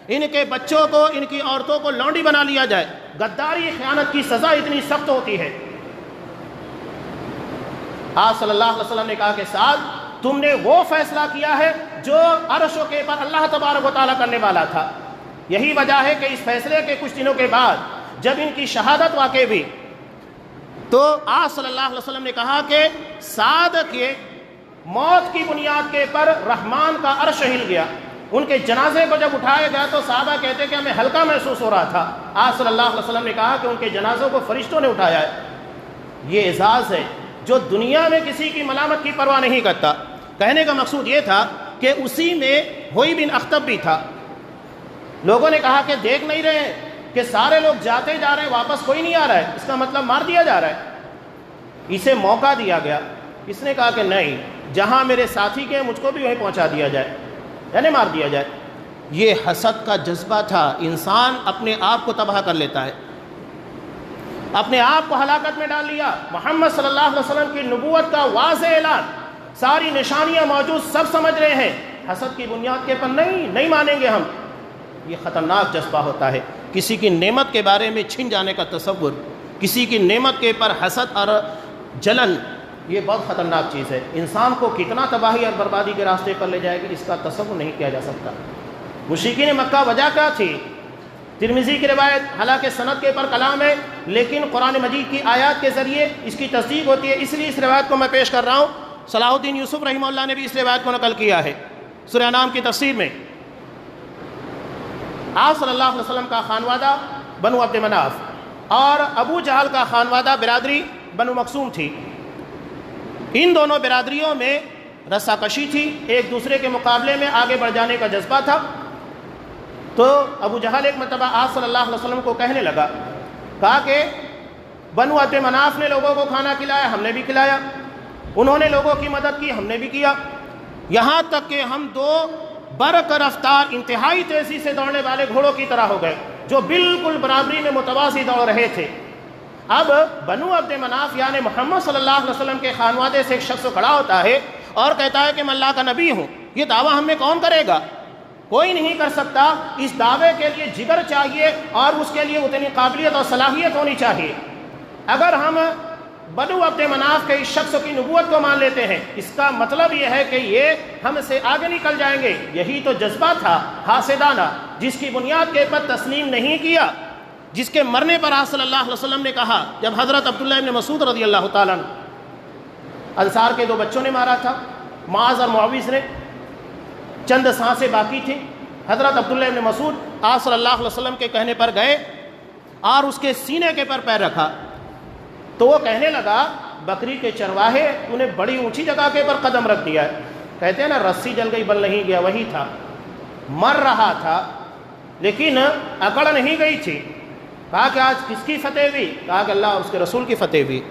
ان کے بچوں کو، ان کی عورتوں کو لونڈی بنا لیا جائے. غداری، خیانت کی سزا اتنی سخت ہوتی ہے. آپ صلی اللہ علیہ وسلم نے کہا کہ سعد تم نے وہ فیصلہ کیا ہے جو عرش کے پر اللہ تبارک و تعالیٰ کرنے والا تھا. یہی وجہ ہے کہ اس فیصلے کے کچھ دنوں کے بعد جب ان کی شہادت واقع ہوئی تو آپ صلی اللہ علیہ وسلم نے کہا کہ سعد کے موت کی بنیاد کے پر رحمان کا عرش ہل گیا. ان کے جنازے کو جب اٹھایا گیا تو صحابہ کہتے کہ ہمیں ہلکا محسوس ہو رہا تھا. آپ صلی اللہ علیہ وسلم نے کہا کہ ان کے جنازوں کو فرشتوں نے اٹھایا ہے. یہ اعزاز ہے جو دنیا میں کسی کی ملامت کی پرواہ نہیں کرتا. کہنے کا مقصود یہ تھا کہ اسی میں ہوئی بن اخطب بھی تھا. لوگوں نے کہا کہ دیکھ نہیں رہے کہ سارے لوگ جاتے جا رہے ہیں، واپس کوئی نہیں آ رہا ہے، اس کا مطلب مار دیا جا رہا ہے. اسے موقع دیا گیا. اس نے کہا کہ نہیں، جہاں میرے ساتھی کے مجھ کو بھی وہیں پہنچا دیا جائے، یعنی مار دیا جائے. یہ حسد کا جذبہ تھا. انسان اپنے آپ کو تباہ کر لیتا ہے، اپنے آپ کو ہلاکت میں ڈال لیا. محمد صلی اللہ علیہ وسلم کی نبوت کا واضح اعلان، ساری نشانیاں موجود، سب سمجھ رہے ہیں، حسد کی بنیاد کے پر نہیں مانیں گے ہم. یہ خطرناک جذبہ ہوتا ہے. کسی کی نعمت کے بارے میں چھن جانے کا تصور، کسی کی نعمت کے پر حسد اور جلن، یہ بہت خطرناک چیز ہے. انسان کو کتنا تباہی اور بربادی کے راستے پر لے جائے گی اس کا تصور نہیں کیا جا سکتا. مشرکین مکہ وجہ کیا تھی؟ ترمذی کی روایت، حالانکہ سند کے پر کلام ہے لیکن قرآن مجید کی آیات کے ذریعے اس کی تصدیق ہوتی ہے، اس لیے اس روایت کو میں پیش کر رہا ہوں. صلاح الدین یوسف رحمہ اللہ نے بھی اس روایت کو نقل کیا ہے سورہ انعام کی تفسیر میں. آپ صلی اللہ علیہ وسلم کا خانوادہ بنو عبد مناف اور ابو جہل کا خانوادہ برادری بنو مخزوم تھی. ان دونوں برادریوں میں رسا کشی تھی، ایک دوسرے کے مقابلے میں آگے بڑھ جانے کا جذبہ تھا. تو ابو جہل ایک مرتبہ آپ صلی اللہ علیہ وسلم کو کہنے لگا، کہا کہ بنو عبد مناف نے لوگوں کو کھانا کھلایا، ہم نے بھی کھلایا، انہوں نے لوگوں کی مدد کی، ہم نے بھی کیا، یہاں تک کہ ہم دو برق رفتار انتہائی تیزی سے دوڑنے والے گھوڑوں کی طرح ہو گئے جو بالکل برابری میں متوازی دوڑ رہے تھے. اب بنو عبد مناف یعنی محمد صلی اللہ علیہ وسلم کے خانوادے سے ایک شخص کھڑا ہوتا ہے اور کہتا ہے کہ میں اللہ کا نبی ہوں. یہ دعویٰ ہم میں کون کرے گا؟ کوئی نہیں کر سکتا. اس دعوے کے لیے جگر چاہیے اور اس کے لیے اتنی قابلیت اور صلاحیت ہونی چاہیے. اگر ہم بنو عبد مناف کے اس شخص کی نبوت کو مان لیتے ہیں اس کا مطلب یہ ہے کہ یہ ہم سے آگے نکل جائیں گے. یہی تو جذبہ تھا حاسدانہ جس کی بنیاد کے پر تسلیم نہیں کیا، جس کے مرنے پر آپ صلی اللہ علیہ وسلم نے کہا، جب حضرت عبداللہ ابن مسعود رضی اللہ تعالیٰ انصار کے دو بچوں نے مارا تھا، معاذ اور معوذ نے، چند سانسیں باقی تھیں، حضرت عبداللہ ابن مسعود آپ صلی اللہ علیہ وسلم کے کہنے پر گئے اور اس کے سینے کے پر پیر رکھا تو وہ کہنے لگا، بکری کے چرواہے تو نے بڑی اونچی جگہ کے پر قدم رکھ دیا ہے. کہتے ہیں نا رسی جل گئی بل نہیں گیا، وہی تھا. مر رہا تھا لیکن اکڑ نہیں گئی تھی. کہا کہ آج کس کی فتح ہوئی؟ کہا کہ اللہ اور اس کے رسول کی فتح ہوئی.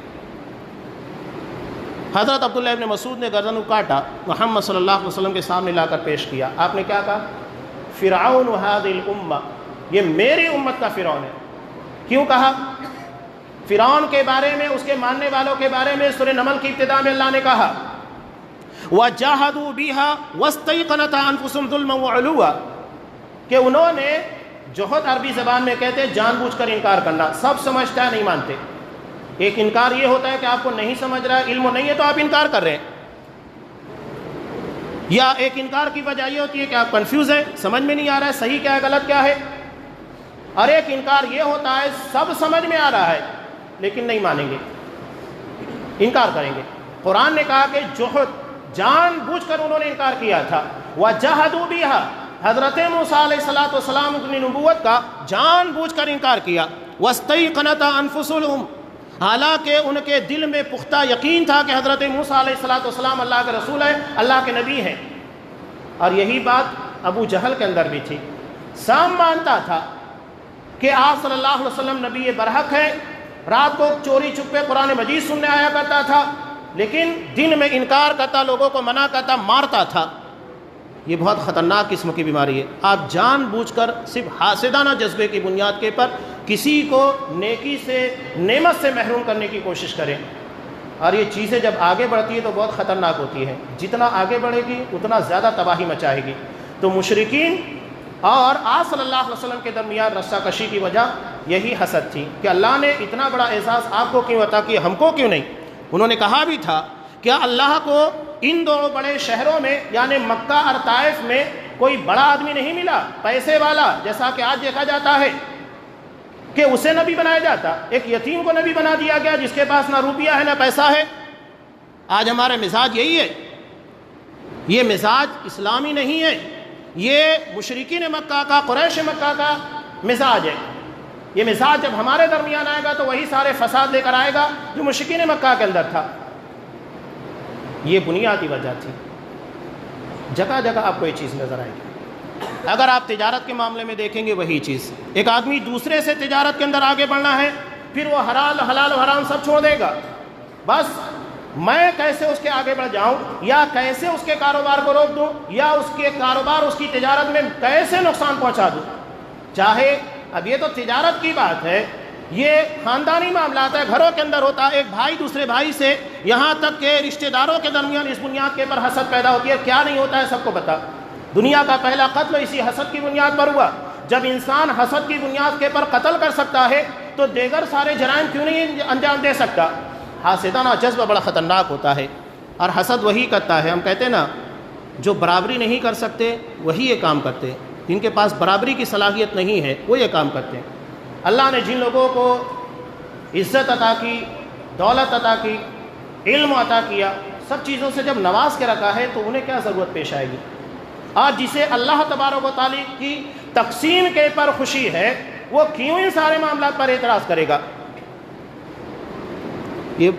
حضرت عبداللہ ابن مسعود نے گردن کاٹا، محمد صلی اللہ علیہ وسلم کے سامنے لا کر پیش کیا. آپ نے کیا کہا؟ فرعون هذه الامہ، یہ میری امت کا فرعون ہے. کیوں کہا؟ فرعون کے بارے میں، اس کے ماننے والوں کے بارے میں سورہ نمل کی ابتدا میں اللہ نے کہا وَجَاهَدُوا بِهَا وَاسْتَيْقَنَتْهَا أَنفُسُهُمْ ظُلْمًا وَعُلُوًّا، کہ انہوں نے جوہد عربی زبان میں کہتے ہیں جان بوجھ کر انکار کرنا. سب سمجھتا ہے نہیں مانتے. ایک انکار یہ ہوتا ہے کہ آپ کو نہیں سمجھ رہا ہے، علم نہیں ہے تو آپ انکار کر رہے ہیں، یا ایک انکار کی وجہ یہ ہوتی ہے کہ آپ کنفیوز ہیں، سمجھ میں نہیں آ رہا ہے صحیح کیا ہے غلط کیا ہے. اور ایک انکار یہ ہوتا ہے سب سمجھ میں آ رہا ہے لیکن نہیں مانیں گے، انکار کریں گے. قرآن نے کہا کہ جوہد، جان بوجھ کر انہوں نے انکار کیا تھا. وَجَاهَدُوا بِهَا، حضرت موسیٰ علیہ السلام کی نبوت کا جان بوجھ کر انکار کیا. وَاسْتَيْقَنَتْ أَنفُسُهُمْ، حالانکہ ان کے دل میں پختہ یقین تھا کہ حضرت موسیٰ علیہ السلام اللہ کے رسول ہیں، اللہ کے نبی ہیں. اور یہی بات ابو جہل کے اندر بھی تھی. سام مانتا تھا کہ آپ صلی اللہ علیہ وسلم نبی برحق ہے، رات کو چوری چھپے قرآن مجید سننے آیا کرتا تھا، لیکن دن میں انکار کرتا، لوگوں کو منع کرتا، مارتا تھا. یہ بہت خطرناک قسم کی بیماری ہے. آپ جان بوجھ کر صرف حاسدانہ جذبے کی بنیاد کے پر کسی کو نیکی سے، نعمت سے محروم کرنے کی کوشش کریں. اور یہ چیزیں جب آگے بڑھتی ہے تو بہت خطرناک ہوتی ہے. جتنا آگے بڑھے گی اتنا زیادہ تباہی مچائے گی. تو مشرکین اور آپ صلی اللہ علیہ وسلم کے درمیان رسہ کشی کی وجہ یہی حسد تھی کہ اللہ نے اتنا بڑا اعزاز آپ کو کیوں عطا کیا، ہم کو کیوں نہیں. انہوں نے کہا بھی تھا کیا اللہ کو ان دو بڑے شہروں میں یعنی مکہ اور طائف میں کوئی بڑا آدمی نہیں ملا، پیسے والا، جیسا کہ آج دیکھا جاتا ہے کہ اسے نبی بنایا جاتا. ایک یتیم کو نبی بنا دیا گیا جس کے پاس نہ روپیہ ہے نہ پیسہ ہے. آج ہمارا مزاج یہی ہے. یہ مزاج اسلامی نہیں ہے، یہ مشرکین مکہ کا، قریش مکہ کا مزاج ہے. یہ مزاج جب ہمارے درمیان آئے گا تو وہی سارے فساد لے کر آئے گا جو مشرکین مکہ کے اندر تھا. یہ بنیادی وجہ تھی. جگہ جگہ آپ کو یہ چیز نظر آئے گی. اگر آپ تجارت کے معاملے میں دیکھیں گے وہی چیز، ایک آدمی دوسرے سے تجارت کے اندر آگے بڑھنا ہے، پھر وہ حلال و حرام سب چھوڑ دے گا. بس میں کیسے اس کے آگے بڑھ جاؤں، یا کیسے اس کے کاروبار کو روک دوں، یا اس کے کاروبار، اس کی تجارت میں کیسے نقصان پہنچا دوں. چاہے اب یہ تو تجارت کی بات ہے، یہ خاندانی معاملات ہے، گھروں کے اندر ہوتا ہے، ایک بھائی دوسرے بھائی سے، یہاں تک کہ رشتہ داروں کے درمیان اس بنیاد کے پر حسد پیدا ہوتی ہے. کیا نہیں ہوتا ہے سب کو پتا. دنیا کا پہلا قتل اسی حسد کی بنیاد پر ہوا. جب انسان حسد کی بنیاد کے پر قتل کر سکتا ہے تو دیگر سارے جرائم کیوں نہیں انجام دے سکتا. حاسدانہ جذبہ بڑا خطرناک ہوتا ہے، اور حسد وہی کرتا ہے. ہم کہتے ہیں نا، جو برابری نہیں کر سکتے وہی یہ کام کرتے ہیں. جن کے پاس برابری کی صلاحیت نہیں ہے وہ یہ کام کرتے ہیں. اللہ نے جن لوگوں کو عزت عطا کی، دولت عطا کی، علم عطا کیا، سب چیزوں سے جب نواز کے رکھا ہے تو انہیں کیا ضرورت پیش آئے گی. آج جسے اللہ تبارک و تعالی کی تقسیم کے پر خوشی ہے وہ کیوں ان سارے معاملات پر اعتراض کرے گا. یہ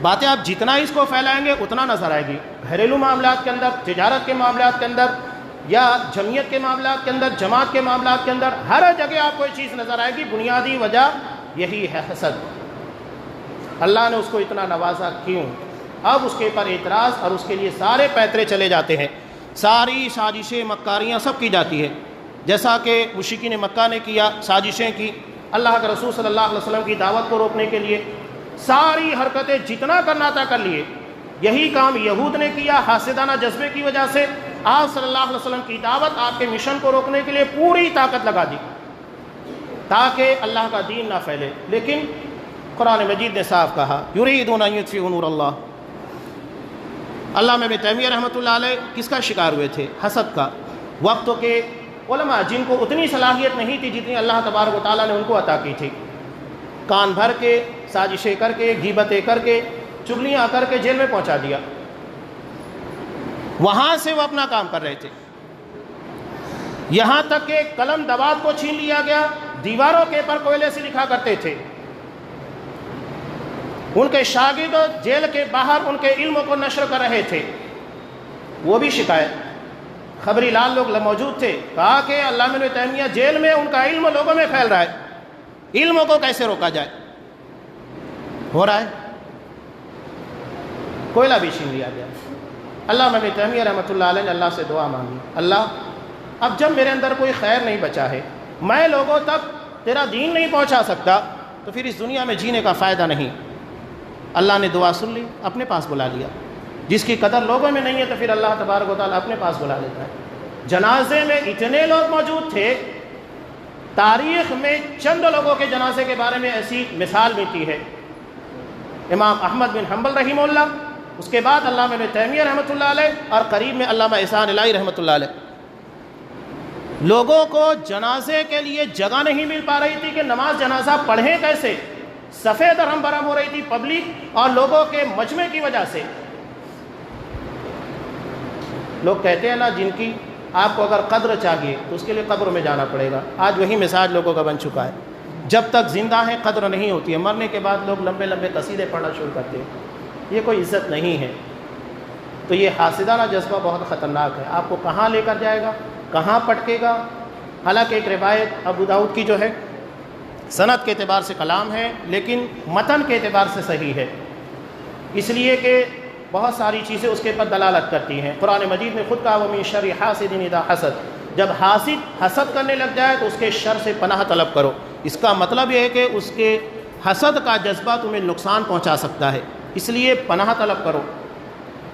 باتیں آپ جتنا اس کو پھیلائیں گے اتنا نظر آئے گی. گھریلو معاملات کے اندر، تجارت کے معاملات کے اندر، یا جمعیت کے معاملات کے اندر، جماعت کے معاملات کے اندر، ہر جگہ آپ کو یہ چیز نظر آئے گی. بنیادی وجہ یہی ہے حسد. اللہ نے اس کو اتنا نوازا کیوں؟ اب اس کے پر اعتراض اور اس کے لیے سارے پیترے چلے جاتے ہیں. ساری سازشیں، مکاریاں سب کی جاتی ہے. جیسا کہ مشرکین مکہ نے کیا، سازشیں کی اللہ کے رسول صلی اللہ علیہ وسلم کی دعوت کو روکنے کے لیے. ساری حرکتیں جتنا کرنا تھا کر لیے. یہی کام یہود نے کیا حاسدانہ جذبے کی وجہ سے. آپ صلی اللہ علیہ وسلم کی دعوت، آپ کے مشن کو روکنے کے لیے پوری طاقت لگا دی تاکہ اللہ کا دین نہ پھیلے. لیکن قرآن مجید نے صاف کہا، یریدون ان یطفئوا نور اللہ. علامہ ابن تیمیہ رحمۃ اللہ علیہ کس کا شکار ہوئے تھے؟ حسد کا. وقت کے علماء جن کو اتنی صلاحیت نہیں تھی جتنی اللہ تبارک و تعالیٰ نے ان کو عطا کی تھی، کان بھر کے، سازشیں کر کے، غیبتیں کر کے، چغلیاں کر کے جیل میں پہنچا دیا. وہاں سے وہ اپنا کام کر رہے تھے. یہاں تک کہ قلم دوات کو چھین لیا گیا، دیواروں کے پر کوئلے سے لکھا کرتے تھے. ان کے شاگرد جیل کے باہر ان کے علم کو نشر کر رہے تھے. وہ بھی شکایت، خبری لال لوگ موجود تھے. کہا کہ علامہ ابن تیمیہ جیل میں، ان کا علم لوگوں میں پھیل رہا ہے، علم کو کیسے روکا جائے. ہو رہا ہے. کوئلہ بھی چھین لیا گیا. علامہ ابن تیمیہ رحمۃ اللہ علیہ نے اللہ سے دعا مانگی، اللہ اب جب میرے اندر کوئی خیر نہیں بچا ہے، میں لوگوں تک تیرا دین نہیں پہنچا سکتا، تو پھر اس دنیا میں جینے کا فائدہ نہیں. اللہ نے دعا سن لی، اپنے پاس بلا لیا. جس کی قدر لوگوں میں نہیں ہے تو پھر اللہ تبارک و تعالیٰ اپنے پاس بلا لیتا ہے. جنازے میں اتنے لوگ موجود تھے، تاریخ میں چند لوگوں کے جنازے کے بارے میں ایسی مثال ملتی ہے. امام احمد بن حنبل رحمہ اللہ، اس کے بعد علامہ ابن تیمیہ رحمۃ اللہ علیہ، اور قریب میں علامہ احسان الہی رحمۃ اللہ علیہ. لوگوں کو جنازے کے لیے جگہ نہیں مل پا رہی تھی کہ نماز جنازہ پڑھیں کیسے. صفیں درہم برہم ہو رہی تھی پبلک اور لوگوں کے مجمع کی وجہ سے. لوگ کہتے ہیں نا، جن کی آپ کو اگر قدر چاہیے تو اس کے لیے قبر میں جانا پڑے گا۔ آج وہی مزاج لوگوں کا بن چکا ہے، جب تک زندہ ہیں قدر نہیں ہوتی ہے، مرنے کے بعد لوگ لمبے لمبے قصیدے پڑھنا شروع کرتے ہیں، یہ کوئی عزت نہیں ہے۔ تو یہ حاسدانہ جذبہ بہت خطرناک ہے، آپ کو کہاں لے کر جائے گا، کہاں پٹکے گا۔ حالانکہ ایک روایت ابو داؤد کی جو ہے سند کے اعتبار سے کلام ہے، لیکن متن کے اعتبار سے صحیح ہے، اس لیے کہ بہت ساری چیزیں اس کے پر دلالت کرتی ہیں۔ قرآن مجید نے خود کہا وَمِن شَرِّ حَاسِدٍ اِذَا حَسَدَ، جب حاسد حسد کرنے لگ جائے تو اس کے شر سے پناہ طلب کرو۔ اس کا مطلب یہ ہے کہ اس کے حسد کا جذبہ تمہیں نقصان پہنچا سکتا ہے، اس لیے پناہ طلب کرو۔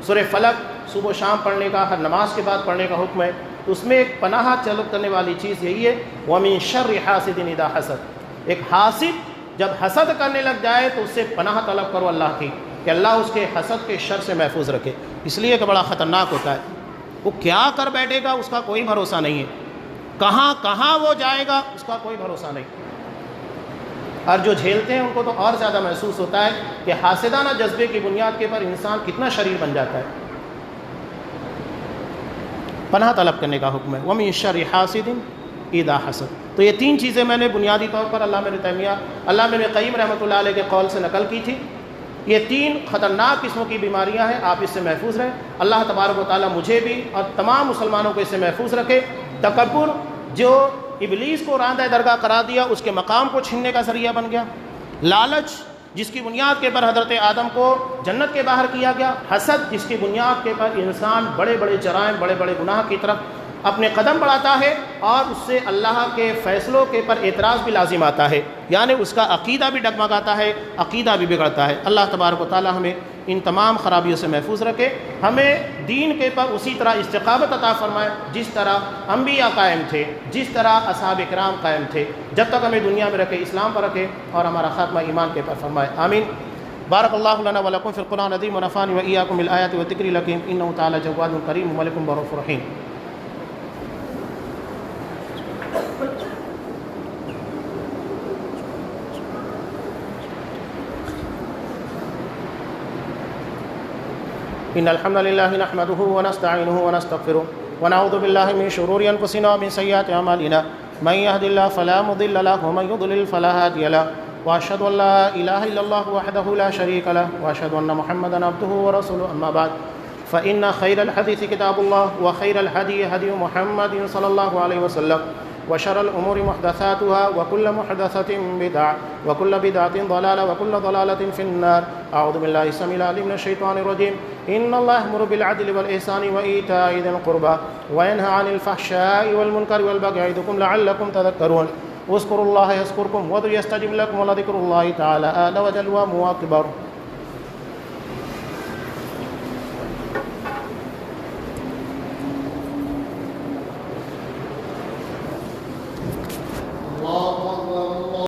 سورہ فلق صبح و شام پڑھنے کا، ہر نماز کے بعد پڑھنے کا حکم ہے، تو اس میں ایک پناہ طلب کرنے والی چیز یہی ہے وَمِن شَرِّ حَاسِدٍ اِذَا حَسَدَ۔ ایک حاسد جب حسد کرنے لگ جائے تو اس سے پناہ طلب کرو اللہ کی، کہ اللہ اس کے حسد کے شر سے محفوظ رکھے، اس لیے کہ بڑا خطرناک ہوتا ہے۔ وہ کیا کر بیٹھے گا اس کا کوئی بھروسہ نہیں ہے، کہاں کہاں وہ جائے گا اس کا کوئی بھروسہ نہیں۔ اور جو جھیلتے ہیں ان کو تو اور زیادہ محسوس ہوتا ہے کہ حاسدانہ جذبے کی بنیاد کے پر انسان کتنا شریر بن جاتا ہے۔ پناہ طلب کرنے کا حکم ہے وَمِن شَرِّ حَاسِدٍ اِذَا حَسَدَ۔ تو یہ تین چیزیں میں نے بنیادی طور پر علامہ ابن تیمیہ، علامہ ابن قیم رحمۃ اللہ علیہ کے قول سے نقل کی تھی۔ یہ تین خطرناک قسموں کی بیماریاں ہیں، آپ اس سے محفوظ رہیں۔ اللہ تبارک و تعالیٰ مجھے بھی اور تمام مسلمانوں کو اس سے محفوظ رکھے۔ تکبر جو ابلیس کو راندہ درگاہ قرار دیا، اس کے مقام کو چھیننے کا ذریعہ بن گیا۔ لالچ جس کی بنیاد کے پر حضرت آدم کو جنت کے باہر کیا گیا۔ حسد جس کی بنیاد کے پر انسان بڑے بڑے جرائم، بڑے بڑے گناہ کی طرف اپنے قدم بڑھاتا ہے، اور اس سے اللہ کے فیصلوں کے پر اعتراض بھی لازم آتا ہے، یعنی اس کا عقیدہ بھی ڈگمگاتا ہے، عقیدہ بھی بگڑتا ہے۔ اللہ تبارک و تعالی ہمیں ان تمام خرابیوں سے محفوظ رکھے، ہمیں دین کے پر اسی طرح استقامت عطا فرمائے جس طرح انبیاء قائم تھے، جس طرح اصحاب کرام قائم تھے، جب تک ہمیں دنیا میں رکھے اسلام پر رکھے، اور ہمارا خاتمہ ایمان کے پر فرمائے، آمین۔ بارک اللہ لنا ولکم فی القرآن العظیم ونفعني وإياكم بالآیات والذکر الحکیم انہ تعالی جواد کریم ملک رؤوف رحیم۔ إن الحمد لله نحمده ونستعينه ونستغفره ونعوذ بالله من شرور أنفسنا ومن سيئات أعمالنا من يهد الله فلا مضل له ومن يضلل فلا هادي له وأشهد أن لا إله إلا الله وحده لا شريك له وأشهد أن محمدا عبده ورسوله أما بعد فإن خير الحديث كتاب الله وخير الهدي هدي محمد صلى الله عليه وسلم وشر الأمور محدثاتها وكل محدثة بدعة وكل بدعة ضلالة وكل ضلالة في النار أعوذ بالله السميع العليم من الشيطان الرجيم إن الله يأمر بالعدل والإحسان وإيتاء ذي القربى وينهى عن الفحشاء والمنكر والبغي يعظكم لعلكم تذكرون واذكروا الله يذكركم وادعوه يستجب لكم ولذكر الله تعالى أعلى وجل وأكبر